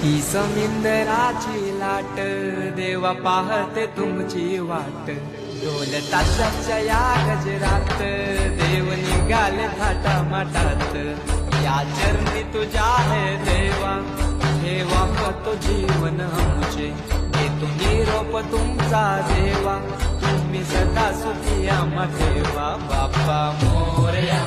ही समिंदराची लाट देवा पाहते तुमची वाट डोल ताशाच्या या गजरात देव निघाले थाटा माटात या चरणी तुझ्या है देवा ठेवा तो जीवन आमचे घेतो निरोप तुमचा देवा तुम्ही सदा सुखी आम्हा ठेवा बाप्पा मोरया